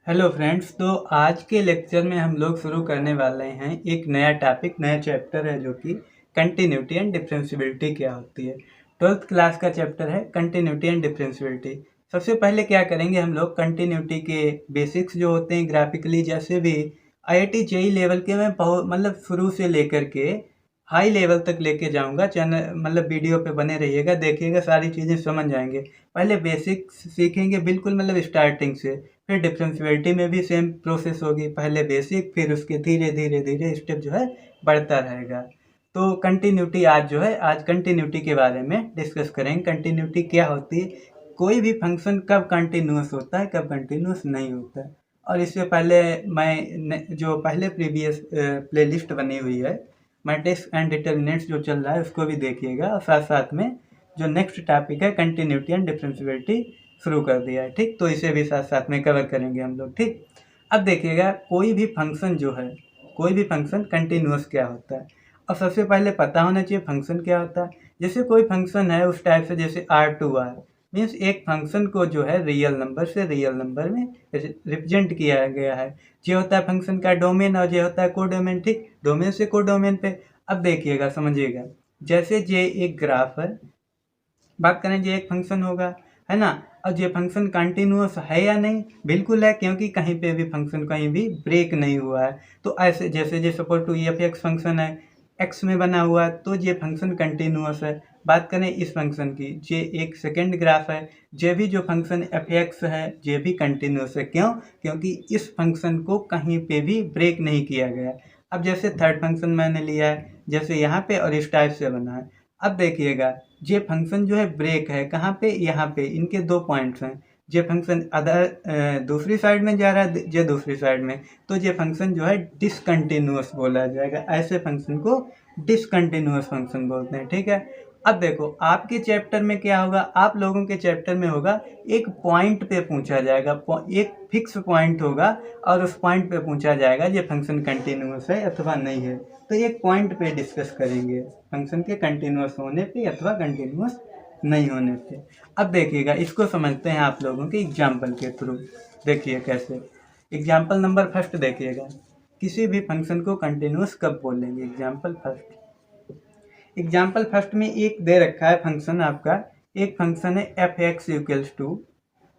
Hello friends. तो आज के लेक्चर में हम लोग शुरू करने वाले हैं एक नया टॉपिक, नया चैप्टर है जो कि कंटिन्यूटी एंड डिफरेंशियबिलिटी क्या होती है। 12th क्लास का चैप्टर है कंटिन्यूटी एंड डिफरेंशियबिलिटी। सबसे पहले क्या करेंगे, हम लोग कंटिन्यूटी के बेसिक्स जो होते हैं ग्राफिकली, जैसे भी आईआईटी जेईई लेवल के मैं मतलब शुरू से लेकर के हाई लेवल तक लेके जाऊंगा। चैनल मतलब वीडियो पे बने रहिएगा, देखिएगा, सारी चीज़ें समझ जाएंगे। पहले बेसिक्स सीखेंगे बिल्कुल मतलब स्टार्टिंग से, फिर डिफरेंशियबिलिटी में भी सेम प्रोसेस होगी, पहले बेसिक फिर उसके धीरे धीरे धीरे स्टेप जो है बढ़ता रहेगा। तो कंटिन्यूटी आज जो है, आज कंटिन्यूटी के बारे में डिस्कस करेंगे। कंटिन्यूटी क्या होती है, कोई भी फंक्शन कब कंटिन्यूस होता है, कब कंटिन्यूस नहीं होता है। और इससे पहले जो पहले प्रीवियस प्लेलिस्ट बनी हुई है मैट्रिक्स एंड डिटर्मिनेंट्स जो चल रहा है उसको भी देखिएगा, और साथ साथ में जो नेक्स्ट टॉपिक है कंटिन्यूटी एंड डिफरेंशियबिलिटी शुरू कर दिया है। ठीक, तो इसे भी साथ साथ में कवर करेंगे हम लोग। ठीक, अब देखिएगा कोई भी फंक्शन जो है, कोई भी फंक्शन कंटिन्यूस क्या होता है। और सबसे पहले पता होना चाहिए फंक्शन क्या होता है। जैसे कोई फंक्शन है उस टाइप से, जैसे R2R मीन्स एक फंक्शन को जो है रियल नंबर से रियल नंबर में रिप्रेजेंट किया गया है। ये होता है फंक्शन का डोमेन और ये होता है कोडोमेन। ठीक, डोमेन से कोडोमेन पे। अब देखिएगा, समझिएगा, जैसे ये एक ग्राफ है, बात करें ये एक फंक्शन होगा, है ना। और ये फंक्शन कंटिन्यूस है या नहीं, बिल्कुल है, क्योंकि कहीं पे भी फंक्शन कहीं भी ब्रेक नहीं हुआ है। तो ऐसे जैसे ये suppose to f x function है, एक्स में बना हुआ है, तो ये फंक्शन कंटिन्यूस है। बात करें इस फंक्शन की, ये एक सेकेंड ग्राफ है, ये भी जो फंक्शन एफ एक्स है ये भी कंटिन्यूस है। क्यों? क्योंकि इस फंक्शन को कहीं पे भी ब्रेक नहीं किया गया। अब जैसे थर्ड फंक्शन मैंने लिया है, जैसे यहाँ पे और इस टाइप से बना है। अब देखिएगा ये फंक्शन जो है ब्रेक है कहाँ पे, यहाँ पे, इनके दो पॉइंट्स हैं। ये फंक्शन अदर दूसरी साइड में जा रहा है, ये दूसरी साइड में, तो ये फंक्शन जो है डिसकंटिन्यूअस बोला जाएगा। ऐसे फंक्शन को डिसकंटिन्यूअस फंक्शन बोलते हैं। ठीक है, अब देखो आपके चैप्टर में क्या होगा, आप लोगों के चैप्टर में होगा एक पॉइंट पे पूछा जाएगा, एक फिक्स पॉइंट होगा और उस पॉइंट पे पूछा जाएगा ये फंक्शन कंटिन्यूअस है अथवा नहीं है। तो एक पॉइंट पे डिस्कस करेंगे फंक्शन के कंटिन्यूअस होने पे अथवा कंटिन्यूअस नहीं होने पे। अब देखिएगा, इसको समझते हैं आप लोगों के एग्जाम्पल के थ्रू। देखिए कैसे, एग्जाम्पल नंबर फर्स्ट देखिएगा, किसी भी फंक्शन को कंटिन्यूअस कब बोलेंगे। एग्जाम्पल फर्स्ट, एग्जाम्पल फर्स्ट में एक दे रखा है फंक्शन आपका, एक फंक्शन है f x equals to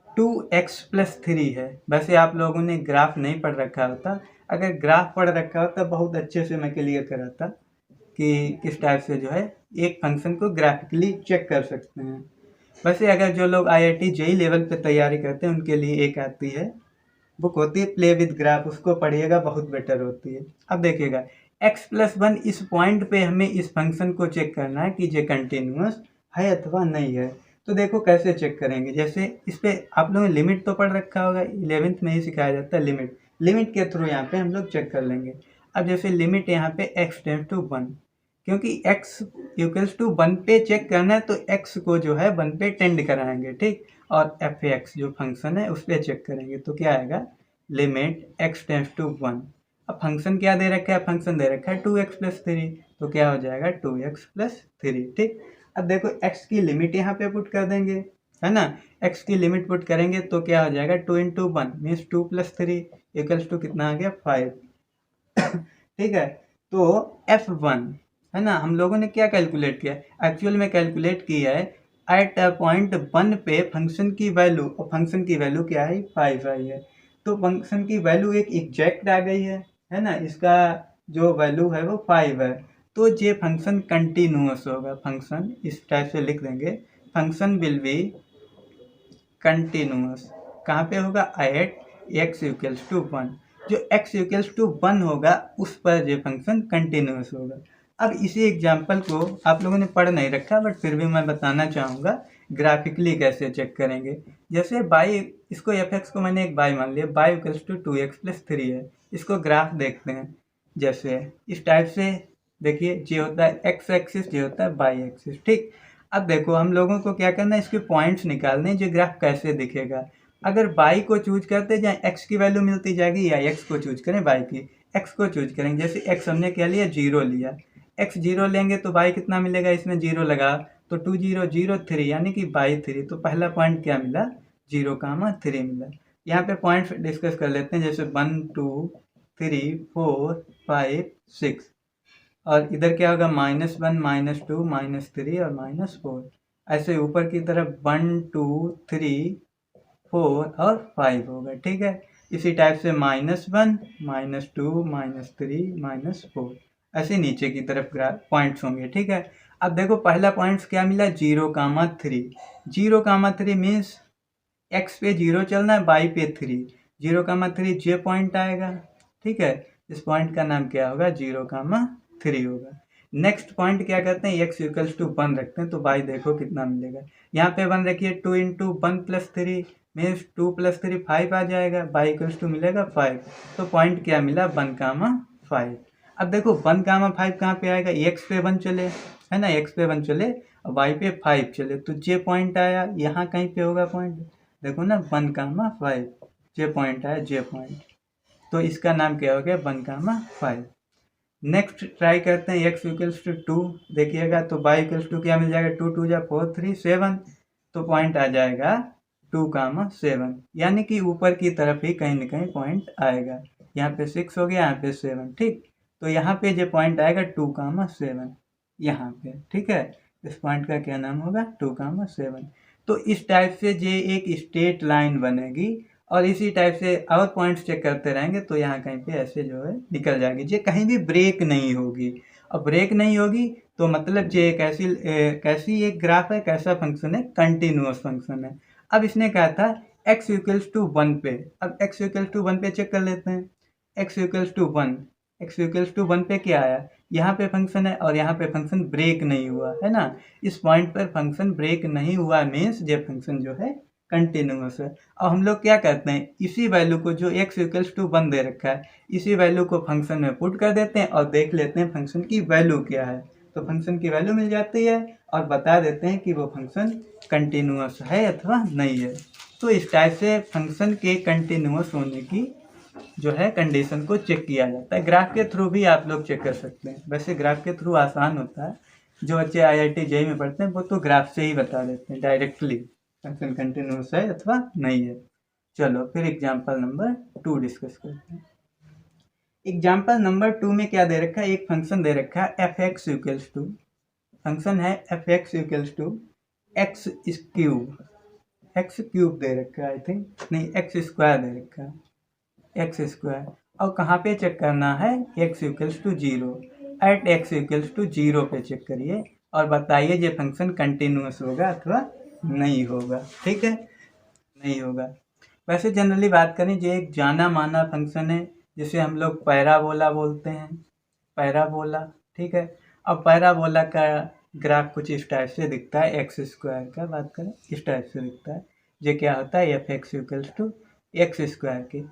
2x+3 है। वैसे आप लोगों ने ग्राफ नहीं पढ़ रखा होता, अगर ग्राफ पढ़ रखा होता बहुत अच्छे से मैं क्लियर कराता कि किस टाइप से जो है एक फंक्शन को ग्राफिकली चेक कर सकते हैं। वैसे अगर जो लोग आईआईटी जेईई लेवल पे तैयारी करते हैं उनके लिए एक आती है बुक, होती है प्ले विद ग्राफ, उसको पढ़िएगा, बहुत बेटर होती है। अब देखिएगा x+1, इस पॉइंट पे हमें इस फंक्शन को चेक करना है कि ये कंटिन्यूअस है अथवा नहीं है। तो देखो कैसे चेक करेंगे, जैसे इस पे आप लोगों ने लिमिट तो पढ़ रखा होगा, 11th में ही सिखाया जाता है लिमिट। लिमिट के थ्रू यहाँ पे हम लोग चेक कर लेंगे। अब जैसे लिमिट यहाँ पे x → 1, क्योंकि x = 1 पे चेक करना है तो x को जो है 1 पे टेंड कराएंगे। ठीक, और एफ एक्स जो फंक्शन है उस पर चेक करेंगे तो क्या आएगा, लिमिट x → 1। अब फंक्शन क्या दे रखा है, फंक्शन दे रखा है 2x+3, तो क्या हो जाएगा 2x+3। ठीक, अब देखो x की लिमिट यहाँ पे पुट कर देंगे, है ना। x की लिमिट पुट करेंगे तो क्या हो जाएगा 2 × 1 मीन्स 2+3 = कितना आ गया 5। ठीक है, तो f1 है ना, हम लोगों ने क्या कैलकुलेट किया, एक्चुअल में कैलकुलेट किया है एट पॉइंट 1 पे फंक्शन की वैल्यू, और फंक्शन की वैल्यू क्या है 5 आई है। तो फंक्शन की वैल्यू एक एग्जैक्ट आ गई है ना, इसका जो वैल्यू है वो 5 है। तो ये फंक्शन कंटिन्यूअस होगा। फंक्शन इस टाइप से लिख देंगे, फंक्शन विल बी कंटिन्यूअस। कहाँ पे होगा, एट x = 1। जो x = 1 होगा उस पर ये फंक्शन कंटिन्यूअस होगा। अब इसी एग्जाम्पल को आप लोगों ने पढ़ नहीं रखा, बट फिर भी मैं बताना चाहूँगा ग्राफिकली कैसे चेक करेंगे। जैसे बाई, इसको एफ एक्स को मैंने एक बाई मान लिया, बाई = 2x+3 है। इसको ग्राफ देखते हैं, जैसे इस टाइप से देखिए, ये होता है एक्स एक्सिस, ये होता है बाई एक्सिस। ठीक, अब देखो हम लोगों को क्या करना है, इसके पॉइंट्स निकालने, जो ग्राफ कैसे दिखेगा। अगर बाई को चूज करते जहाँ एक्स की वैल्यू मिलती जाएगी, या एक्स को चूज करें बाई की, एक्स को चूज करेंगे, जैसे एक्स हमने क्या लिया 0 लिया, एक्स 0 लेंगे तो बाई कितना मिलेगा, इसमें 0 लगा तो 2 0 0 3 यानी कि बाई 3। तो पहला पॉइंट क्या मिला, 0, 3 मिला। यहाँ पे पॉइंट्स डिस्कस कर लेते हैं, जैसे 1 2 3 4 5 6, और इधर क्या होगा -1 -2 -3 और -4। ऐसे ऊपर की तरफ 1 2 3 4 और 5 होगा, ठीक है। इसी टाइप से -1 -2 -3 -4, ऐसे नीचे की तरफ पॉइंट्स होंगे, ठीक है। अब देखो पहला पॉइंट्स क्या मिला, 0,3। 0,3 मीन्स एक्स पे 0 चलना है, वाई पे 3। 0,3 जे पॉइंट आएगा, ठीक है। इस पॉइंट का नाम क्या होगा, 0,3 होगा। नेक्स्ट पॉइंट क्या करते हैं, x इक्वल्स टू 1 रखते हैं, तो y देखो कितना मिलेगा। यहाँ पे 1 रखिए, 2 इंटू 1 प्लस 3 मीन्स 2 प्लस 3 5 आ जाएगा, y इक्वल्स टू मिलेगा 5। तो पॉइंट क्या मिला, 1,5। अब देखो 1,5 कहाँ पे आएगा, x पे 1 चले, है ना, x पे 1 चले और y पे 5 चले, तो जे पॉइंट आया, यहाँ कहीं पे होगा पॉइंट, देखो ना 1,5 जे पॉइंट आया, जे पॉइंट। तो इसका नाम क्या हो गया, 1,5। नेक्स्ट ट्राई करते हैं, x इक्वल्स टू 2 देखिएगा, तो y इक्वल्स टू क्या मिल जाएगा, 2 2 जा 4 3 7, तो पॉइंट आ जाएगा 2,7, यानी कि ऊपर की तरफ ही कहीं ना कहीं पॉइंट आएगा। यहाँ पे 6 हो गया, यहाँ पे 7, ठीक। तो यहाँ पे जो पॉइंट आएगा 2,7 यहाँ पे, ठीक है। इस पॉइंट का क्या नाम होगा, 2,7। तो इस टाइप से ये एक स्ट्रेट लाइन बनेगी, और इसी टाइप से और पॉइंट्स चेक करते रहेंगे, तो यहाँ कहीं पे ऐसे जो है निकल जाएगी, ये कहीं भी ब्रेक नहीं होगी। और ब्रेक नहीं होगी तो मतलब ये कैसी एक ग्राफ है, कैसा फंक्शन है, कंटिन्यूअस फंक्शन है। अब इसने कहा था x इक्वल्स टू 1 पे, अब x इक्वल्स टू 1 पे चेक कर लेते हैं। x equals to 1, x equals to 1 पे क्या आया, यहाँ पे फंक्शन है और यहाँ पे फंक्शन ब्रेक नहीं हुआ, है ना। इस पॉइंट पर फंक्शन ब्रेक नहीं हुआ मीन्स ये फंक्शन जो है कंटिन्यूअस है। अब हम लोग क्या करते हैं, इसी वैल्यू को जो x इक्वल्स टू 1 दे रखा है, इसी वैल्यू को फंक्शन में पुट कर देते हैं और देख लेते हैं फंक्शन की वैल्यू क्या है। तो फंक्शन की वैल्यू मिल जाती है और बता देते हैं कि वो फंक्शन कंटिन्यूअस है अथवा नहीं है। तो इस टाइप से फंक्शन के कंटिन्यूअस होने की जो है कंडीशन को चेक किया जाता है। ग्राफ के थ्रू भी आप लोग चेक कर सकते हैं, वैसे ग्राफ के थ्रू आसान होता है, जो बच्चे IIT JEE में पढ़ते हैं वो तो ग्राफ से ही बता देते हैं डायरेक्टली फंक्शन कंटिन्यूअस है अथवा नहीं है। चलो फिर एग्जाम्पल नंबर 2 डिस्कस करते हैं। एग्जाम्पल नंबर 2 में क्या दे रखा है, एक फंक्शन दे रखा है fx इक्वल्स टू, फंक्शन है fx equals to x cube दे रखा है, आई थिंक नहीं, एक्स स्क्वायर दे रखा है, एक्स स्क्वायर। और कहाँ पे चेक करना है, x equals to 0, at x equals to 0 पे चेक करिए और बताइए ये फंक्शन कंटिन्यूअस होगा अथवा नहीं होगा, ठीक है, नहीं होगा। वैसे जनरली बात करें, ये एक जाना माना फंक्शन है जिसे हम लोग पैराबोला बोलते हैं, पैराबोला, ठीक है। और पैराबोला का ग्राफ कुछ इस टाइप से दिखता है, एक्स स्क्वायर का बात करें इस टाइप से दिखता है। ये क्या होता है, f x equals to x square के,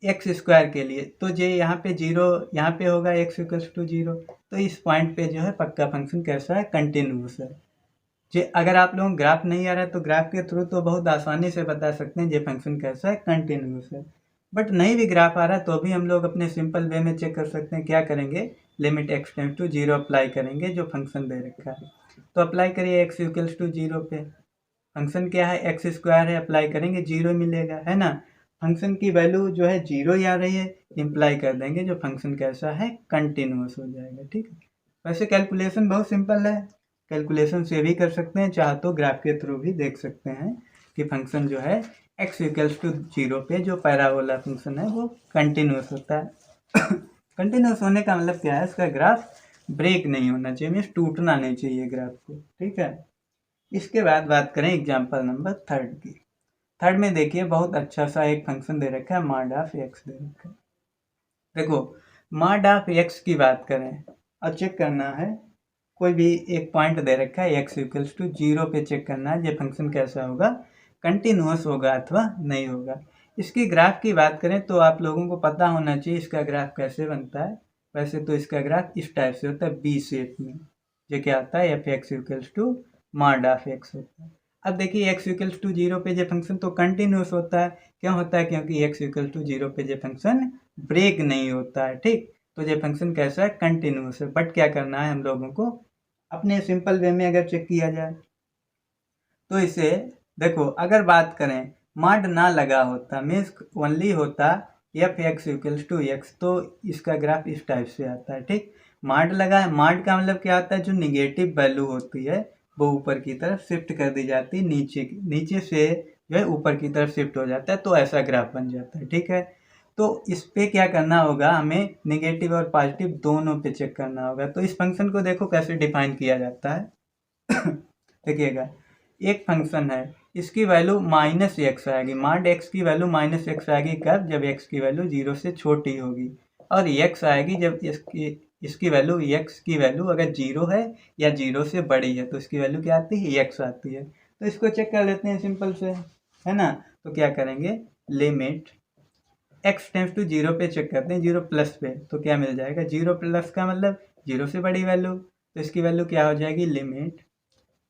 एक्स स्क्वायर के लिए तो ये यहाँ पे 0 यहाँ पे होगा, एक्स इक्वल्स टू 0। तो इस पॉइंट पे जो है पक्का फंक्शन कैसा है, कंटिन्यूअस है। जे अगर आप लोगों को ग्राफ नहीं आ रहा है तो ग्राफ के थ्रू तो बहुत आसानी से बता सकते हैं ये फंक्शन कैसा है, कंटिन्यूअस है। बट नहीं भी ग्राफ आ रहा है तो भी हम लोग अपने सिंपल वे में चेक कर सकते हैं, क्या करेंगे, limit x tends to 0 apply करेंगे, जो फंक्शन दे रखा है। तो अप्लाई करिए x इक्वल्स टू 0 पे, फंक्शन क्या है, एक्स स्क्वायर है, अप्लाई करेंगे 0 मिलेगा, है ना। फंक्शन की वैल्यू जो है 0 ही आ रही है, इम्प्लाई कर देंगे जो फंक्शन कैसा है, कंटिन्यूअस हो जाएगा, ठीक है। वैसे कैलकुलेशन बहुत सिंपल है, कैलकुलेशन से भी कर सकते हैं, चाहे तो ग्राफ के थ्रू भी देख सकते हैं कि फंक्शन जो है x इक्वल्स टू 0 पे जो पैराबोला फंक्शन है वो कंटिन्यूअस होता है। कंटिन्यूअस होने का मतलब क्या है, इसका ग्राफ ब्रेक नहीं होना चाहिए, मीन्स टूटना नहीं चाहिए ग्राफ को, ठीक है। इसके बाद बात करें एग्जाम्पल नंबर 3 की। थर्ड में देखिए बहुत अच्छा सा एक फंक्शन दे रखा है, मॉड ऑफ एक्स दे रखा है। देखो मॉड ऑफ एक्स की बात करें और चेक करना है, कोई भी एक पॉइंट दे रखा है एक्स इक्वल्स टू 0 पे चेक करना है ये फंक्शन कैसा होगा, कंटिन्यूअस होगा अथवा नहीं होगा। इसकी ग्राफ की बात करें तो आप लोगों को पता होना चाहिए इसका ग्राफ कैसे बनता है। वैसे तो इसका ग्राफ इस टाइप से होता है, बी शेप में। ये क्या आता है, f x equals to mod of x होता है। अब देखिए एक्स इक्वल्स टू 0 पे ये फंक्शन तो कंटिन्यूअस होता है, क्यों होता है, क्योंकि एक्स इक्वल टू 0 पे ये फंक्शन ब्रेक नहीं होता है, ठीक। तो ये फंक्शन कैसा है, कंटिन्यूअस है। बट क्या करना है हम लोगों को, अपने सिंपल वे में अगर चेक किया जाए तो इसे देखो, अगर बात करें मॉड ना लगा होता मीन्स ओनली होता f x equals to x, तो इसका ग्राफ इस टाइप से आता है। ठीक, मॉड लगा है, मॉड का मतलब क्या होता है, जो निगेटिव वैल्यू होती है वो ऊपर की तरफ शिफ्ट कर दी जाती है, नीचे से जो है ऊपर की तरफ शिफ्ट हो जाता है, तो ऐसा ग्राफ बन जाता है। ठीक है, तो इस पे क्या करना होगा, हमें निगेटिव और पॉजिटिव दोनों पे चेक करना होगा। तो इस फंक्शन को देखो कैसे डिफाइन किया जाता है। देखिएगा, एक फंक्शन है, इसकी वैल्यू माइनस एक्स आएगी, मॉड एक्स की वैल्यू माइनस एक्स आएगी कब, जब एक्स की वैल्यू 0 से छोटी होगी, और एक्स आएगी जब इसकी वैल्यू एक्स की वैल्यू अगर 0 है या 0 से बड़ी है, तो इसकी वैल्यू क्या आती है, एक्स आती है। तो इसको चेक कर लेते हैं सिंपल से, है ना। तो क्या करेंगे, लिमिट एक्स टेंस टू 0 पे चेक करते हैं, 0 प्लस पे, तो क्या मिल जाएगा, 0 प्लस का मतलब 0 से बड़ी वैल्यू, तो इसकी वैल्यू क्या हो जाएगी, लिमिट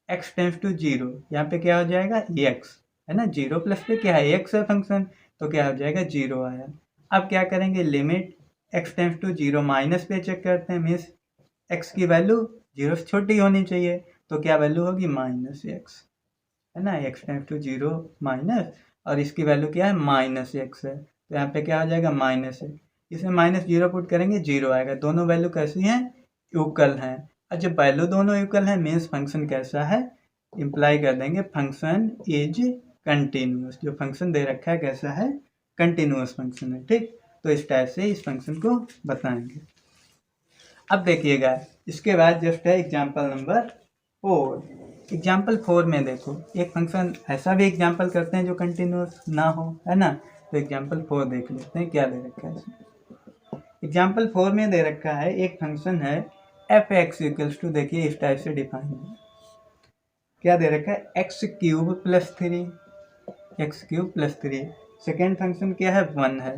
एक्स टेंस टू 0, यहाँ पे क्या हो जाएगा, एक्स, है ना, 0 प्लस पे क्या है, एक्स है फंक्शन, तो क्या हो जाएगा, 0 आया। अब क्या करेंगे, limit x tends to 0 minus पे चेक करते हैं, मीन्स एक्स की वैल्यू 0 से छोटी होनी चाहिए, तो क्या वैल्यू होगी, माइनस एक्स, है ना, एक्स टेंस टू 0 माइनस, और इसकी वैल्यू क्या है, माइनस एक्स है, तो यहाँ पे क्या हो जाएगा, माइनस है, इसमें माइनस 0 पुट करेंगे 0 आएगा, दोनों वैल्यू कैसी हैं, इक्वल हैं। और जब वैल्यू दोनों इक्वल है मीन्स फंक्शन कैसा है, इम्प्लाई कर देंगे फंक्शन इज कंटिन्यूस, जो फंक्शन दे रखा है कैसा है, कंटिन्यूस फंक्शन है। ठीक, तो इस टाइप से इस फंक्शन को बताएंगे। अब देखिएगा, इसके बाद जस्ट है एग्जाम्पल नंबर 4। एग्जाम्पल 4 में देखो, एक फंक्शन ऐसा भी एग्जाम्पल करते हैं जो कंटिन्यूस ना हो, है ना। तो एग्जाम्पल 4 देख लेते हैं क्या दे रखा है इसमें। एग्जाम्पल 4 में दे रखा है एक फंक्शन है एफ एक्स इक्वल्स टू, देखिए इस टाइप से डिफाइन है, क्या दे रखा है, x cube plus 3, x cube plus 3। Second function क्या है, 1 है,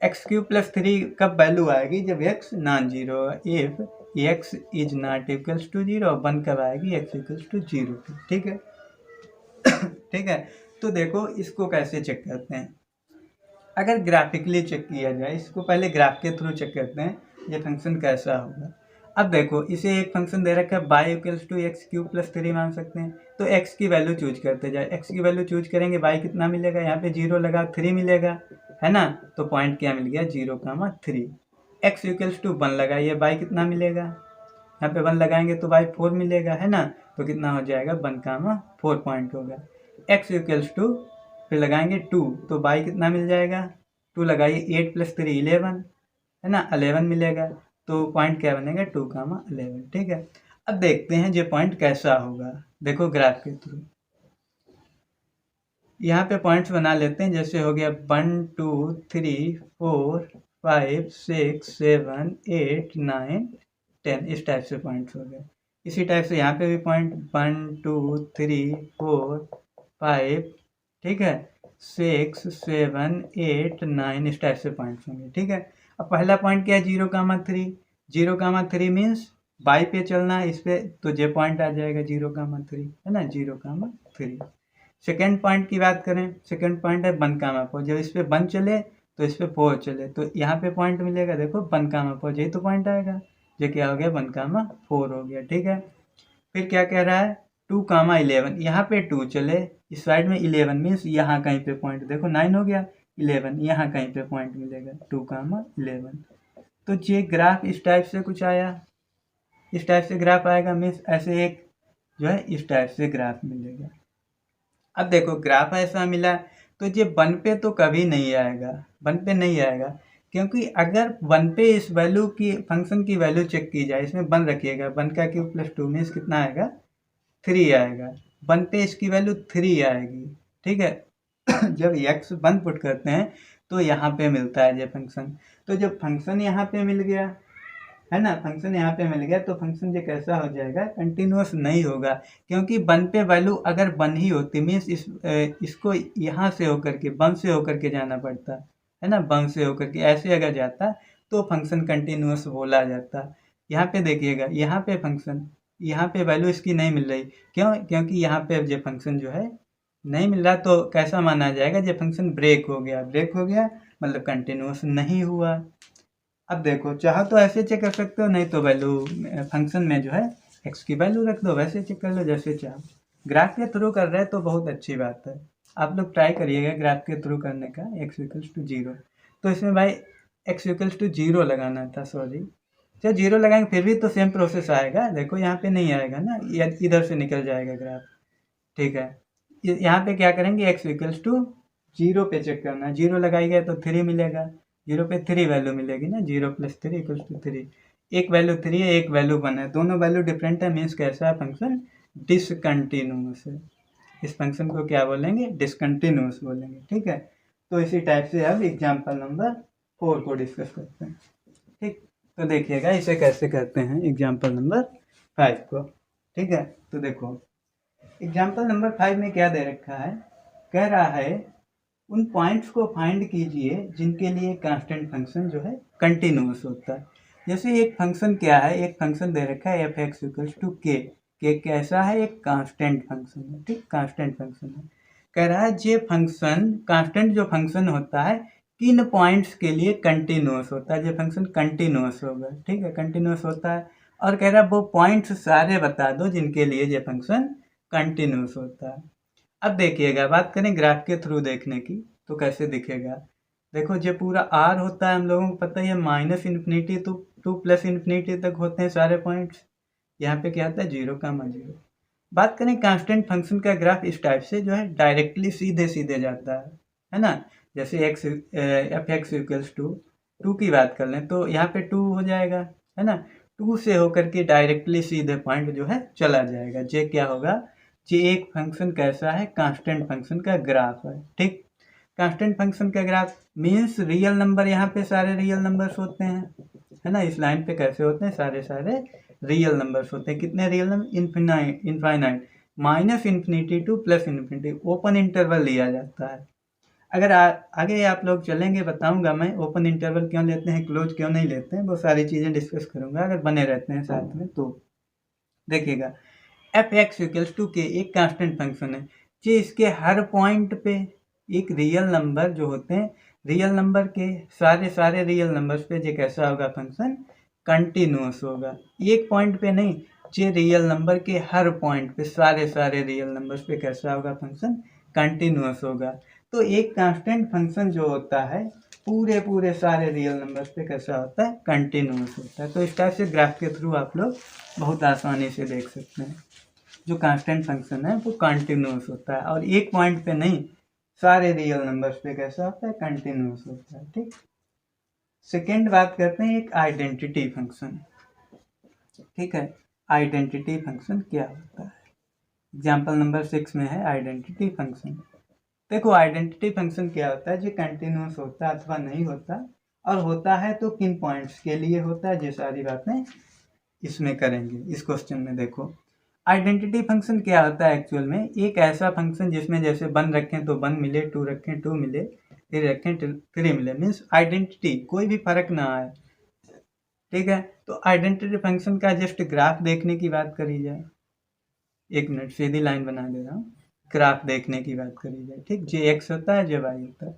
एक्स क्यूब प्लस 3 कब वैल्यू आएगी, जब x non zero, if x is not equals to 0, 1 कब आएगी, एक्स इक्वल्स टू 0। ठीक है। ठीक है, तो देखो इसको कैसे चेक करते हैं, अगर ग्राफिकली चेक किया जाए, इसको पहले ग्राफ के थ्रू चेक करते हैं ये फंक्शन कैसा होगा। अब देखो, इसे एक फंक्शन दे रखा है y equals to x cube plus 3 मान सकते हैं, तो एक्स की वैल्यू चूज करते जाए, एक्स की वैल्यू चूज करेंगे, बाई कितना मिलेगा, यहाँ पे 0 लगा 3 मिलेगा, है ना, तो पॉइंट क्या मिल गया, 0,3। एक्स इक्वल्स टू 1 लगाइए, बाई कितना मिलेगा, यहाँ पे 1 लगाएंगे तो बाई 4 मिलेगा, है ना, तो कितना हो जाएगा, 1,4 पॉइंट होगा। एक्स इक्वल्स टू फिर लगाएंगे 2, तो बाई कितना मिल जाएगा, 2 लगाइए, 8 प्लस 3 11, है ना, 11 मिलेगा, तो पॉइंट क्या बनेगा, 2,11। ठीक है, अब देखते हैं ये पॉइंट कैसा होगा, देखो ग्राफ के थ्रू यहाँ पे पॉइंट्स बना लेते हैं, जैसे हो गया 1 2 3 4 5 6 7 8 9 10, इस टाइप से पॉइंट्स हो गए। इसी टाइप से यहाँ पे भी पॉइंट 1 2 3 4 5, ठीक है, 6 7 8 9, इस टाइप से पॉइंट्स होंगे। ठीक है, अब पहला पॉइंट क्या है, 0,3, 0,3 मीन्स बाई पे चलना है इस पे, तो ये पॉइंट आ जाएगा 0,3, है ना, 0,3। सेकेंड पॉइंट की बात करें, सेकेंड पॉइंट है 1,4, जब इस पे 1 चले तो इस पे 4 चले, तो यहाँ पे पॉइंट मिलेगा, देखो 1,4, यही तो पॉइंट आएगा, ये क्या हो गया, 1,4 हो गया। ठीक है, फिर क्या कह रहा है, 2,11, यहाँ पे 2 चले, इस साइड में 11 मीन्स यहाँ कहीं पे पॉइंट, देखो 9 हो गया, 11 यहाँ कहीं पे पॉइंट मिलेगा, 2,11। तो ये ग्राफ इस टाइप से कुछ आया, इस टाइप से ग्राफ आएगा, मीन्स ऐसे एक जो है इस टाइप से ग्राफ मिलेगा। अब देखो ग्राफ ऐसा मिला, तो ये 1 पे तो कभी नहीं आएगा, 1 पे नहीं आएगा, क्योंकि अगर 1 पे इस वैल्यू की फंक्शन की वैल्यू चेक की जाए, इसमें 1 रखिएगा, 1 का क्यूब प्लस 2 मीन्स कितना आएगा, 3 आएगा, 1 पे इसकी वैल्यू 3 आएगी। ठीक है, जब x 1 पुट करते हैं तो यहाँ पे मिलता है ये फंक्शन, तो जब फंक्शन यहाँ पे मिल गया, है ना, फंक्शन यहाँ पे मिल गया, तो फंक्शन ये कैसा हो जाएगा, कंटिन्यूस नहीं होगा, क्योंकि 1 पे वैल्यू अगर 1 ही होती मीन्स इसको यहाँ से होकर के 1 से होकर के जाना पड़ता, है ना, 1 से होकर के ऐसे अगर जाता तो फंक्शन कंटिन्यूस बोला जाता। यहाँ पे देखिएगा, यहाँ पे फंक्शन, यहाँ पे वैल्यू इसकी नहीं मिल रही, क्यों, क्योंकि यहाँ पे ये फंक्शन जो है नहीं मिल रहा, तो कैसा माना जाएगा, ये फंक्शन ब्रेक हो गया, ब्रेक हो गया मतलब कंटिन्यूस नहीं हुआ। अब देखो, चाहो तो ऐसे चेक कर सकते हो, नहीं तो वैल्यू फंक्शन में जो है एक्स की वैल्यू रख दो, वैसे चेक कर लो जैसे चाहो। ग्राफ के थ्रू कर रहे हैं तो बहुत अच्छी बात है। आप लोग ट्राई करिएगा ग्राफ के थ्रू करने का x इक्वल्स टू 0। तो इसमें भाई x इक्वल्स टू 0 लगाना था, सॉरी जब 0 लगाएंगे फिर भी तो सेम प्रोसेस आएगा। देखो यहाँ पे नहीं आएगा ना, इधर से निकल जाएगा ग्राफ। ठीक है, यहाँ पे क्या करेंगे, x इक्वल्स टू 0 पे चेक करना। 0 लगाएगा तो 3 मिलेगा, 0 पे 3 वैल्यू मिलेगी ना, 0 + 3 इक्वल्स टू 3। एक वैल्यू 3 है, एक वैल्यू 1 है, दोनों वैल्यू डिफरेंट है, मीन्स कैसा है फंक्शन, डिसकंटिन्यूअस है। इस फंक्शन को क्या बोलेंगे, डिसकंटिन्यूअस बोलेंगे। ठीक है, तो इसी टाइप से अब एग्जाम्पल नंबर 4 को डिस्कस करते हैं। ठीक, तो देखिएगा इसे कैसे करते हैं एग्जाम्पल नंबर 5 को। ठीक है, तो देखो एग्जाम्पल नंबर 5 में क्या दे रखा है, कह रहा है उन पॉइंट्स को फाइंड कीजिए जिनके लिए कांस्टेंट फंक्शन जो है कंटिन्यूअस होता है। जैसे एक फंक्शन क्या है, एक फंक्शन दे रखा है एफ एक्स इक्वल्स टू के कैसा है, एक कांस्टेंट फंक्शन है। ठीक, कांस्टेंट फंक्शन है। कह रहा है ये फंक्शन कांस्टेंट जो फंक्शन होता है किन पॉइंट्स के लिए कंटिन्यूअस होता है, जो फंक्शन कंटिन्यूअस होगा। ठीक है, कंटिन्यूअस होता है, और कह रहा है वो पॉइंट्स सारे बता दो जिनके लिए ये फंक्शन कंटिन्यूअस होता है। अब देखिएगा, बात करें ग्राफ के थ्रू देखने की तो कैसे दिखेगा। देखो जो पूरा आर होता है हम लोगों को पता ही है, -∞ तो 2 + ∞ तक होते हैं सारे पॉइंट्स। यहाँ पे क्या आता है 0, 0। बात करें कांस्टेंट फंक्शन का ग्राफ इस टाइप से जो है डायरेक्टली सीधे सीधे जाता है ना। जैसे एफ एक्स इक्वल्स टू 2 की बात कर लें तो यहाँ पे 2 हो जाएगा, है ना। 2 से होकर के डायरेक्टली सीधे पॉइंट जो है चला जाएगा। ये क्या होगा, ये एक फंक्शन कैसा है, कांस्टेंट फंक्शन का ग्राफ है। ठीक, कांस्टेंट फंक्शन का ग्राफ मीन्स रियल नंबर, यहाँ पे सारे रियल नंबर्स होते हैं, है ना। इस लाइन पे कैसे होते हैं, सारे रियल नंबर्स होते हैं। कितने real number, infinite, -∞ to +∞, open interval लिया जाता है। अगर आगे आप लोग चलेंगे बताऊंगा मैं ओपन इंटरवल क्यों लेते हैं, क्लोज क्यों नहीं लेते हैं, वो सारी चीज़ें डिस्कस करूंगा अगर बने रहते हैं साथ में। तो देखिएगा एफ एक्स इक्वल्स टू के एक कांस्टेंट फंक्शन है, जो इसके हर पॉइंट पे एक रियल नंबर जो होते हैं, रियल नंबर के सारे रियल नंबर्स पे जो कैसा होगा फंक्शन, कंटिन्यूअस होगा। एक पॉइंट पे नहीं, जो रियल नंबर के हर पॉइंट पे सारे रियल नंबर्स पे कैसा होगा फंक्शन, कंटिन्यूअस होगा। तो एक कांस्टेंट फंक्शन जो होता है पूरे सारे रियल नंबर्स पे कैसा होता है, कंटिन्यूअस होता है। तो इस टाइप से ग्राफ के थ्रू आप लोग बहुत आसानी से देख सकते हैं जो कांस्टेंट फंक्शन है वो कंटिन्यूअस होता है, और एक पॉइंट पे नहीं, सारे रियल नंबर्स पे कैसा होता है, कंटिन्यूअस होता है। ठीक, सेकेंड बात करते हैं एक आइडेंटिटी फंक्शन। ठीक है, आइडेंटिटी फंक्शन क्या होता है, एग्जाम्पल नंबर 6 में है आइडेंटिटी फंक्शन। देखो आइडेंटिटी फंक्शन क्या होता है, जो कंटिन्यूअस होता है अथवा नहीं होता, और होता है तो किन पॉइंट्स के लिए होता है, ये सारी बातें इसमें करेंगे इस क्वेश्चन में। देखो आइडेंटिटी फंक्शन क्या होता है एक्चुअल में, एक ऐसा फंक्शन जिसमें जैसे 1 रखें तो 1 मिले, 2 रखें 2 मिले, 3 रखें 3 मिले, मीन्स आइडेंटिटी कोई भी फर्क ना आए। ठीक है, तो आइडेंटिटी फंक्शन का जस्ट ग्राफ देखने की बात करी जाए, 1 मिनट सीधी लाइन बना दे रहा हूँ, ग्राफ देखने की बात करी जाए। ठीक, जे एक्स होता है, जे वाई होता है,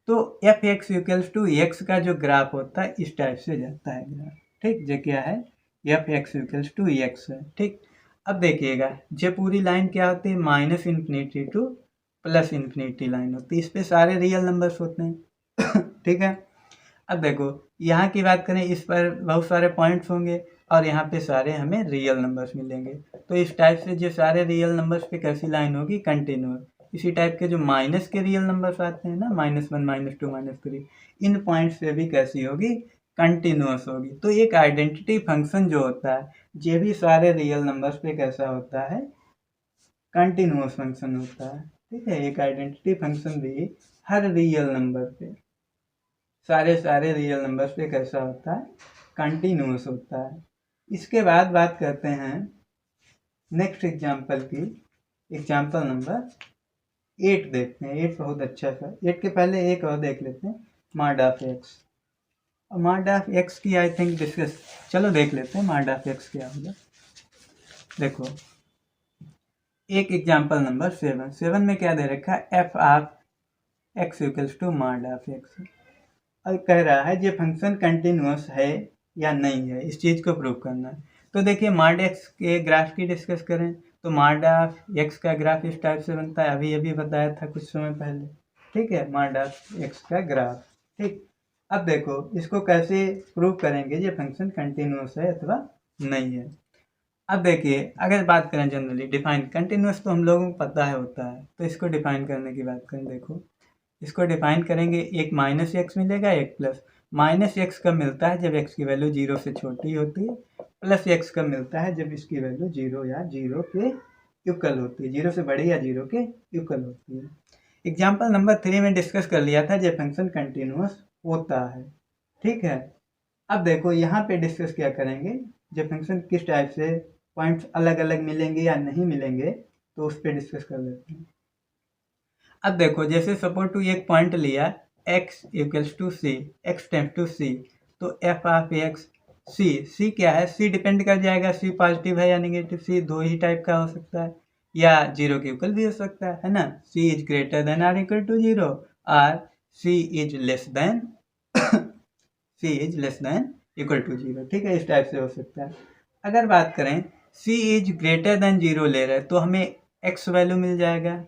तो f x equals to x का जो ग्राफ होता है इस टाइप से जाता है ग्राफ। ठीक, जो क्या है f x equals to x है। ठीक, अब देखिएगा ये पूरी लाइन क्या होती है, -∞ टू +∞ लाइन होती है, इस पे सारे रियल नंबर्स होते हैं। ठीक है, अब देखो यहाँ की बात करें, इस पर बहुत सारे पॉइंट्स होंगे और यहाँ पे सारे हमें रियल नंबर्स मिलेंगे। तो इस टाइप से जो सारे रियल नंबर्स पे कैसी लाइन होगी, कंटिन्यूअस। इसी टाइप के जो माइनस के रियल नंबर्स आते हैं ना, -1, -2, -3, इन पॉइंट्स पे भी कैसी होगी, कंटिन्यूअस होगी। तो एक आइडेंटिटी फंक्शन जो होता है ये भी सारे रियल नंबर्स पे कैसा होता है, कंटिन्यूअस फंक्शन होता है। ठीक है, एक आइडेंटिटी फंक्शन भी हर रियल नंबर पे, सारे रियल नंबर्स पे कैसा होता है, कंटिन्यूअस होता है। इसके बाद बात करते हैं नेक्स्ट एग्जांपल की, एग्जांपल नंबर 8 देखते हैं। 8 बहुत अच्छा था। 8 के पहले एक और देख लेते हैं, मॉड ऑफ एक्स। और मॉड ऑफ एक्स की आई थिंक डिस्कस, चलो देख लेते हैं मॉड ऑफ एक्स क्या होगा। देखो एक एग्जांपल नंबर 7 में क्या दे रखा है, f of x equals to mod of x. और कह रहा है ये फंक्शन कंटिन्यूअस है या नहीं है, इस चीज़ को प्रूव करना है। तो देखिए मॉड एक्स के ग्राफ की डिस्कस करें तो मॉड ऑफ एक्स का ग्राफ इस टाइप से बनता है, अभी बताया था कुछ समय पहले, ठीक है, मॉड ऑफ एक्स का ग्राफ। ठीक, अब देखो इसको कैसे प्रूव करेंगे ये फंक्शन कंटिन्यूस है अथवा नहीं है। अब देखिए अगर बात करें जनरली डिफाइन कंटिन्यूस तो हम लोगों को पता है होता है, तो इसको डिफाइन करने की बात करें, देखो इसको डिफाइन करेंगे, एक माइनस एक्स मिलेगा, एक प्लस। माइनस एक्स कब मिलता है, जब एक्स की वैल्यू 0 से छोटी होती है। प्लस एक्स कब मिलता है, जब इसकी वैल्यू 0 या 0 के इक्वल होती है, 0 से बड़ी या 0 के इक्वल होती है। एग्जाम्पल नंबर 3 में डिस्कस कर लिया था जब फंक्शन कंटिन्यूस होता है, ठीक है। अब देखो यहाँ पे डिस्कस क्या करेंगे, जब फंक्शन किस टाइप से पॉइंट्स अलग अलग मिलेंगे या नहीं मिलेंगे, तो उस पर डिस्कस कर लेते हैं। अब देखो जैसे सपोज टू एक पॉइंट लिया x equals to c, x tends to c, तो f ऑफ x सी क्या है, सी डिपेंड कर जाएगा सी पॉजिटिव है या नेगेटिव, सी दो ही टाइप का हो सकता है, या 0 के इक्वल भी हो सकता है ना, c is greater than or equal to 0 और c is less than c is less than equal to 0, ठीक है, इस टाइप से हो सकता है। अगर बात करें सी इज ग्रेटर देन 0 ले रहे हैं तो हमें x वैल्यू मिल जाएगा,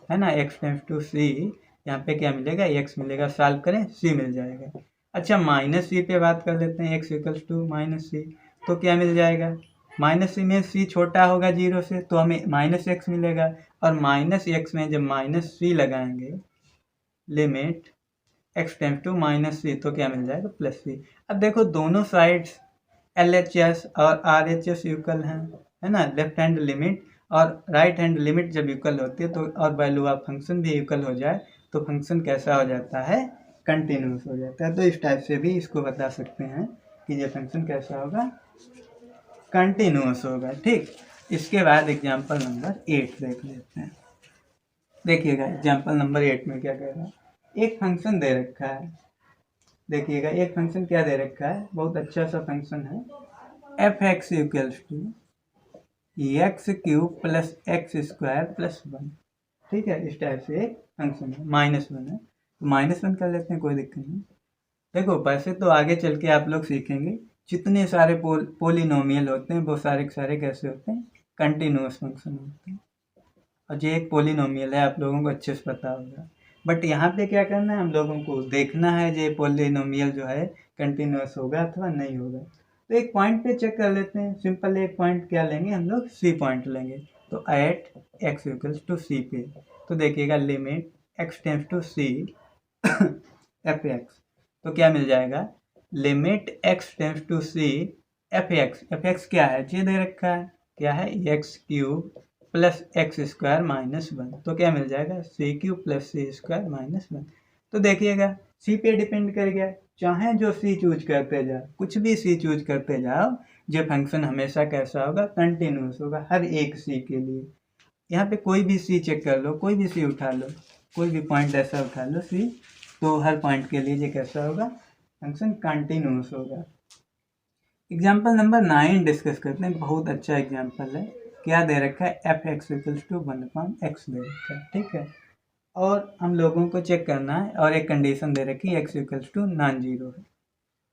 है ना, x टेंस टू सी, यहाँ पे क्या मिलेगा, x मिलेगा, सॉल्व करें c मिल जाएगा। अच्छा माइनस सी पे बात कर लेते हैं, x equals to minus c, तो क्या मिल जाएगा, माइनस सी में c छोटा होगा 0 से तो हमें माइनस एक्स मिलेगा, और माइनस एक्स में जब माइनस सी लगाएंगे limit x tends to minus c, तो क्या मिल जाएगा, प्लस सी। अब देखो दोनों साइड्स LHS और RHS इक्वल हैं, है ना, लेफ्ट हैंड लिमिट और राइट हैंड लिमिट जब इक्वल होती है तो, और वैल्यू ऑफ फंक्शन भी इक्वल हो जाए तो फंक्शन कैसा हो जाता है, कंटिन्यूस हो जाता है। तो इस टाइप से भी इसको बता सकते हैं कि ये फंक्शन कैसा होगा, कंटिन्यूस होगा। ठीक, इसके बाद एग्जाम्पल नंबर 8 देख लेते हैं। देखिएगा एग्जाम्पल नंबर 8 में क्या कह रहा है, एक फंक्शन दे रखा है, देखिएगा एक फंक्शन क्या दे रखा है, बहुत अच्छा सा फंक्शन है, f x equals to x cube plus x square plus 1, ठीक है, इस टाइप से एक फंक्शन है, -1 है, तो -1 कर लेते हैं, कोई दिक्कत नहीं। देखो वैसे तो आगे चल के आप लोग सीखेंगे जितने सारे पोलिनोमियल होते हैं वो सारे के सारे कैसे होते हैं, कंटिन्यूस फंक्शन होते हैं, और ये एक पोलिनोमियल है, आप लोगों को अच्छे से पता होगा। बट यहाँ पे क्या करना है, हम लोगों को देखना है ये पोलिनोमियल जो है कंटिन्यूस होगा अथवा नहीं होगा। तो एक पॉइंट पे चेक कर लेते हैं, सिंपल एक पॉइंट क्या लेंगे हम लोग, सी पॉइंट लेंगे, तो at x equals to c पे, तो देखिएगा limit x tends to c f x, तो क्या मिल जाएगा, limit x tends to c f x क्या है, ये दे रखा है, क्या है, x cube plus x square minus 1, तो क्या मिल जाएगा, c cube plus c square minus 1। तो देखिएगा सी पे डिपेंड कर गया, चाहे जो सी चूज करते जाओ, कुछ भी सी चूज करते जाओ, जो फंक्शन हमेशा कैसा होगा, कंटिन्यूस होगा हर एक सी के लिए। यहाँ पे कोई भी सी चेक कर लो, कोई भी सी उठा लो, कोई भी पॉइंट ऐसा उठा लो सी, तो हर पॉइंट के लिए ये कैसा होगा, फंक्शन कंटिन्यूस होगा। एग्जाम्पल नंबर 9 डिस्कस करते हैं, बहुत अच्छा एग्जाम्पल है, क्या दे रखा है, f x equals to 1/x दे रखा है, ठीक है, और हम लोगों को चेक करना है, और एक कंडीशन दे रखी है x equals to non zero है,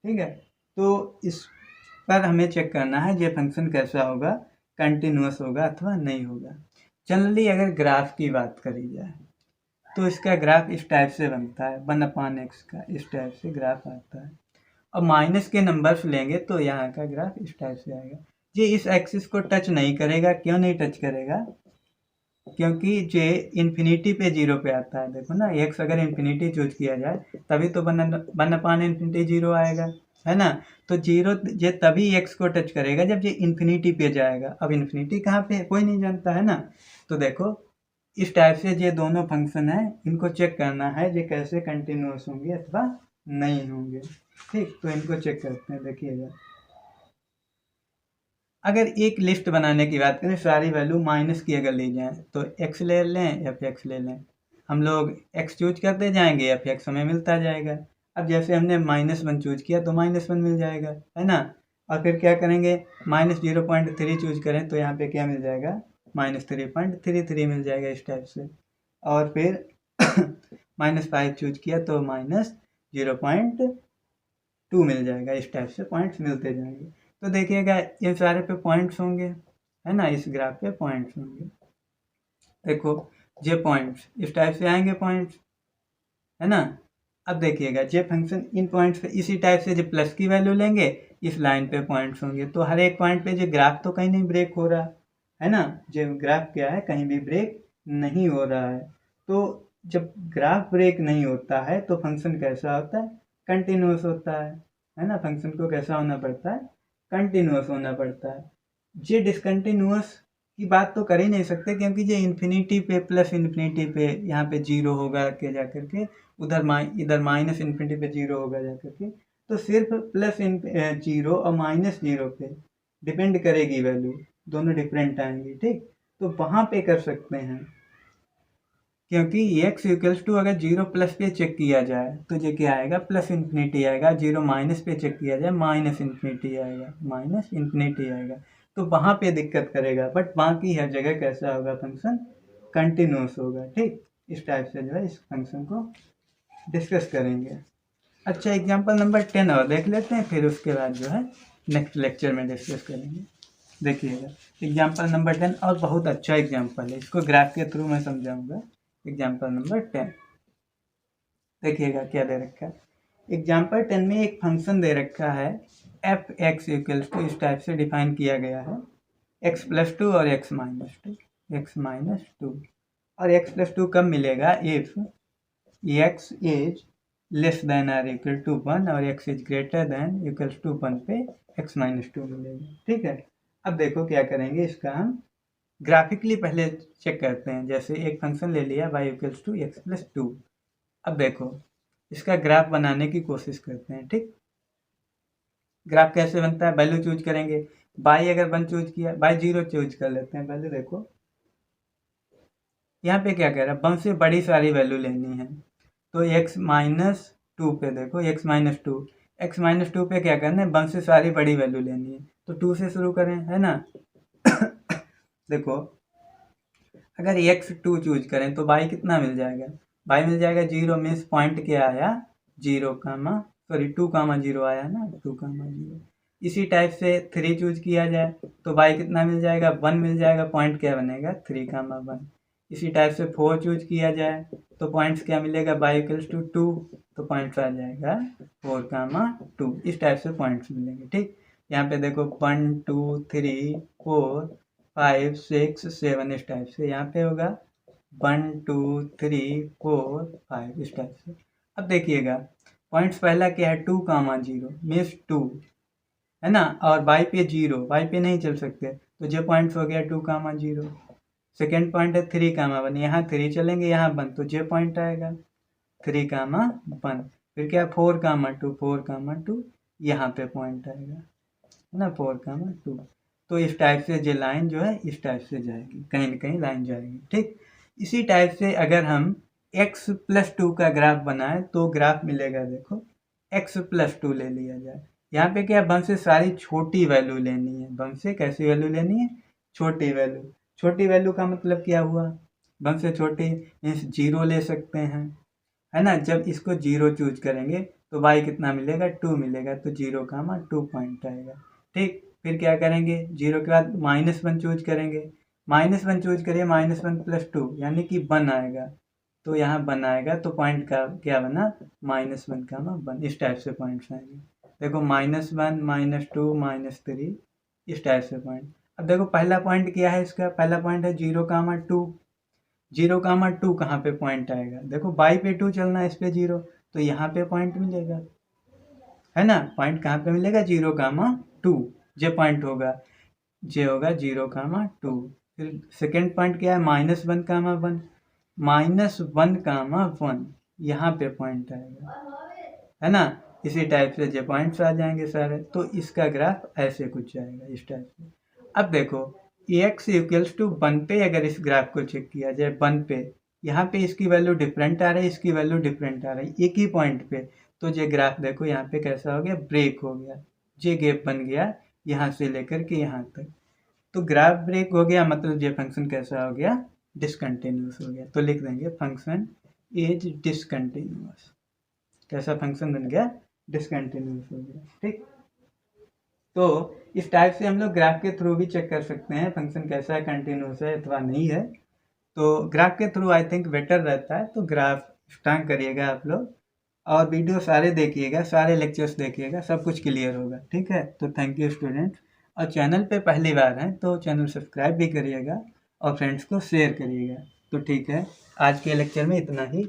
ठीक है। तो इस पर हमें चेक करना है ये फंक्शन कैसा होगा, कंटिन्यूस होगा अथवा नहीं होगा। जनरली अगर ग्राफ की बात करी जाए तो इसका ग्राफ इस टाइप से बनता है, 1/x का इस टाइप से ग्राफ आता है, और माइनस के नंबर्स लेंगे तो यहाँ का ग्राफ इस टाइप से आएगा। ये इस एक्सिस को टच नहीं करेगा, क्यों नहीं टच करेगा, क्योंकि ये इन्फिनिटी पे 0 पे आता है, देखो ना, एक्स अगर इन्फिनिटी चूज किया जाए तभी तो 1/∞ 0 आएगा, है ना, तो 0 ये तभी एक्स को टच करेगा जब ये इन्फिनिटी पे जाएगा। अब इन्फिनिटी कहाँ पे है कोई नहीं जानता, है ना, तो देखो इस टाइप से ये दोनों फंक्शन है, इनको चेक करना है ये कैसे कंटिन्यूस होंगे अथवा नहीं होंगे। ठीक, तो इनको चेक करते हैं। देखिएगा अगर एक लिस्ट बनाने की बात करें, सारी वैल्यू माइनस की अगर ली जाए तो एक्स ले लें, एफ एक्स ले लें, हम लोग एक्स चूज करते जाएंगे, एफ एक्स हमें मिलता जाएगा। अब जैसे हमने -1 चूज किया तो -1 मिल जाएगा, है ना, और फिर क्या करेंगे, -0.3 चूज करें तो यहाँ पे क्या मिल जाएगा, -3.33 मिल जाएगा इस टाइप से, और फिर -5 चूज किया तो -0.2 मिल जाएगा, इस टाइप से पॉइंट्स मिलते जाएंगे। तो देखिएगा ये सारे पे पॉइंट्स होंगे, है ना, इस ग्राफ पे पॉइंट्स होंगे। देखो ये पॉइंट्स इस टाइप से आएंगे पॉइंट्स, है ना। अब देखिएगा ये फंक्शन इन पॉइंट्स पे इसी टाइप से जो प्लस की वैल्यू लेंगे इस लाइन पे पॉइंट्स होंगे, तो हर एक पॉइंट पे जो ग्राफ तो कहीं नहीं ब्रेक हो रहा है ना, जो ग्राफ क्या है कहीं भी ब्रेक नहीं हो रहा है। तो जब ग्राफ ब्रेक नहीं होता है तो फंक्शन कैसा होता है, कंटिन्यूस होता है ना। फंक्शन को कैसा होना पड़ता है, कंटिन्यूस होना पड़ता है। ये डिसकंटिन्यूस की बात तो कर ही नहीं सकते, क्योंकि ये इन्फिनिटी पे प्लस इन्फिनिटी पे यहाँ पे जीरो होगा के जा करके, इधर माइनस इन्फिनिटी पे जीरो होगा जा करके, तो सिर्फ प्लस जीरो और माइनस जीरो पे डिपेंड करेगी वैल्यू, दोनों डिफरेंट आएंगी, ठीक। तो वहाँ पे कर सकते हैं, क्योंकि x इक्वल्स टू अगर जीरो प्लस पे चेक किया जाए तो ये क्या आएगा, प्लस इन्फिनिटी आएगा। जीरो माइनस पे चेक किया जाए माइनस इन्फिनिटी आएगा, माइनस इन्फिनिटी आएगा। तो वहाँ पे दिक्कत करेगा, बट बाकी हर जगह कैसा होगा, फंक्शन कंटिन्यूस होगा, ठीक। इस टाइप से जो है इस फंक्शन को डिस्कस करेंगे। अच्छा, एग्जाम्पल नंबर 10 और देख लेते हैं, फिर उसके बाद जो है नेक्स्ट लेक्चर में डिस्कस करेंगे। देखिएगा एग्जाम्पल नंबर 10 और बहुत अच्छा एग्जाम्पल है, इसको ग्राफ के थ्रू मैं समझाऊंगा। एग्जाम्पल नंबर 10 देखिएगा क्या दे रखा है। एग्जाम्पल 10 में एक फंक्शन दे रखा है एफ एक्स इक्वल्स टू, इस टाइप से डिफाइन किया गया है एक्स प्लस टू और x minus two, x minus two. और एक्स प्लस टू कब मिलेगा, if x is less than or equal to 1 और x is greater than equals to 1 पे एक्स माइनस टू मिलेगा, ठीक है। अब देखो क्या करेंगे, इसका हम ग्राफिकली पहले चेक करते हैं। जैसे एक फंक्शन ले लिया y equals to x plus two. अब देखो इसका ग्राफ बनाने की कोशिश करते हैं, ठीक। ग्राफ कैसे बनता है, वैल्यू चूज करेंगे। y अगर 1 चूज किया, y 0 चूज कर लेते हैं पहले। देखो यहाँ पे क्या कह रहा है, 1 से बड़ी सारी वैल्यू लेनी है, तो x माइनस टू पे देखो, x minus two, x minus to पे क्या करना है, 1 से सारी बड़ी वैल्यू लेनी है, तो 2 से शुरू करें, है ना। देखो अगर एक्स टू चूज करें तो y कितना मिल जाएगा, y मिल जाएगा 0, मीन्स पॉइंट क्या आया, 0 कामा सॉरी 2 कामा 0 आया ना, 2 कामा 0। इसी टाइप से 3 चूज किया जाए तो y कितना मिल जाएगा, 1 मिल जाएगा, पॉइंट क्या बनेगा 3 कामा 1। इसी टाइप से 4 चूज किया जाए तो पॉइंट्स क्या मिलेगा, y इक्वल्स टू 2, तो पॉइंट्स आ जाएगा 4 कामा 2। इस टाइप से पॉइंट्स मिलेंगे, ठीक। यहाँ पे देखो 1 2 3 4 5 6 7 इस टाइप से यहाँ पे होगा 1 2 3 4 5 इस टाइप से। अब देखिएगा पॉइंट्स पहला क्या है, 2 कामा 0 मीन्स 2, है ना, और y पे 0, y पे नहीं चल सकते, तो जो पॉइंट्स हो गया 2 कामा 0। सेकेंड पॉइंट है 3 कामा 1, यहाँ 3 चलेंगे, यहाँ 1, तो जो पॉइंट आएगा 3 कामा 1। फिर क्या 4 कामा 2, 4 कामा 2, यहाँ पे पॉइंट आएगा, है ना, 4 कामा 2। तो इस टाइप से जो लाइन जो है इस टाइप से जाएगी, कहीं ना कहीं लाइन जाएगी, ठीक। इसी टाइप से अगर हम x प्लस टू का ग्राफ बनाए तो ग्राफ मिलेगा, देखो x प्लस टू ले लिया जाए। यहाँ पे क्या 1 से सारी छोटी वैल्यू लेनी है, 1 से कैसी वैल्यू लेनी है, छोटी वैल्यू। छोटी वैल्यू का मतलब क्या हुआ, 1 से छोटी मीन्स 0 ले सकते हैं, है ना। जब इसको 0 चूज करेंगे तो y कितना मिलेगा, 2 मिलेगा, तो 0 कामा 2 पॉइंट आएगा, ठीक। फिर क्या करेंगे, 0 के बाद -1 चूज करेंगे, -1 चूज करिए, -1 प्लस 2 यानी कि 1 आएगा, तो यहाँ 1 आएगा, तो पॉइंट का क्या बना, -1 कामा 1। इस टाइप से पॉइंट्स आएंगे। देखो -1 -2 -3 इस टाइप से पॉइंट। अब देखो पहला पॉइंट क्या है, इसका पहला पॉइंट है 0 कामा 2। 0 कामा 2 कहाँ पे पॉइंट आएगा, देखो y पे 2 चलना है, इस पे 0, तो यहाँ पे पॉइंट मिलेगा, है ना। पॉइंट कहाँ पे मिलेगा, 0 कामा 2, ये पॉइंट होगा, ये होगा 0 कामा 2। फिर सेकेंड पॉइंट क्या है, -1 कामा 1, -1 कामा 1, यहाँ पे पॉइंट आएगा, है ना। इसी टाइप से जो पॉइंट्स आ जाएंगे सारे, तो इसका ग्राफ ऐसे कुछ आएगा इस टाइप से। अब देखो एक्स इक्वल्स टू 1 पे अगर इस ग्राफ को चेक किया जाए, 1 पे यहाँ पे इसकी वैल्यू डिफरेंट आ रही है, इसकी वैल्यू डिफरेंट आ रही है एक ही पॉइंट पे, तो ये ग्राफ देखो यहाँ पे कैसा हो गया, ब्रेक हो गया, ये गैप बन गया यहाँ से लेकर के यहाँ तक, तो ग्राफ ब्रेक हो गया, मतलब ये फंक्शन कैसा हो गया, डिसकंटिन्यूस हो गया। तो लिख देंगे फंक्शन इज डिसकंटिन्यूस। कैसा फंक्शन बन गया, डिसकंटिन्यूस हो गया, ठीक। तो इस टाइप से हम लोग ग्राफ के थ्रू भी चेक कर सकते हैं फंक्शन कैसा है, कंटिन्यूस है अथवा नहीं है। तो ग्राफ के थ्रू आई थिंक बेटर रहता है, तो ग्राफ स्टार्ट करिएगा आप लोग और वीडियो सारे देखिएगा, सारे लेक्चर्स देखिएगा, सब कुछ क्लियर होगा। ठीक है, तो थैंक यू स्टूडेंट्स। और चैनल पे पहली बार हैं तो चैनल सब्सक्राइब भी करिएगा और फ्रेंड्स को शेयर करिएगा। तो ठीक है, आज के लेक्चर में इतना ही।